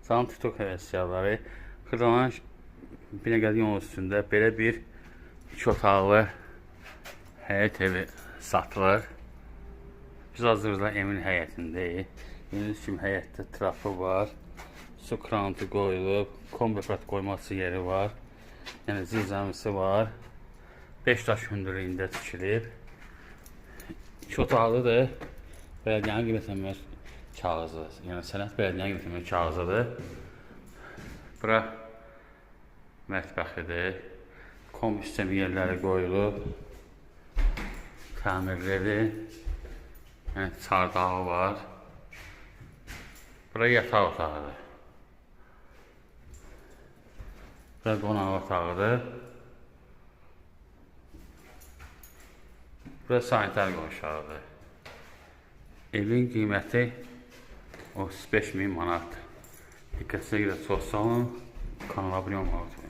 Salam TikTok həvəskarları. Xırdalan Binəqədi yolun üstündə belə bir 2 otaqlı həyət evi satılır. Biz hazırda evin həyətindəyik. Gördüyünüz kimi həyətdə trapı var. Su krantı qoyulub. Kombiprat qoyması yeri var. Yəni zirzəmisi var. 5 daş hündürlüyündə tikilib. 2 otaqlıdır. Bələdiyyənin qiymətlənmə kağızı. Yəni sənəd bələdiyyənin qiymətlənmə kağızıdır. Bura mətbəxidir. Kombi sistemi yerləri qoyulub. Təmirləri. Yəni çardağı var. Bura yataq otağıdır. Bura qonaq otağıdır. Bura sanitar qonşağıdır. Evin qiyməti 35.000 manat. Diqqətinizə görə çox sağ olun. Kanala abunə olmağı unutmayın.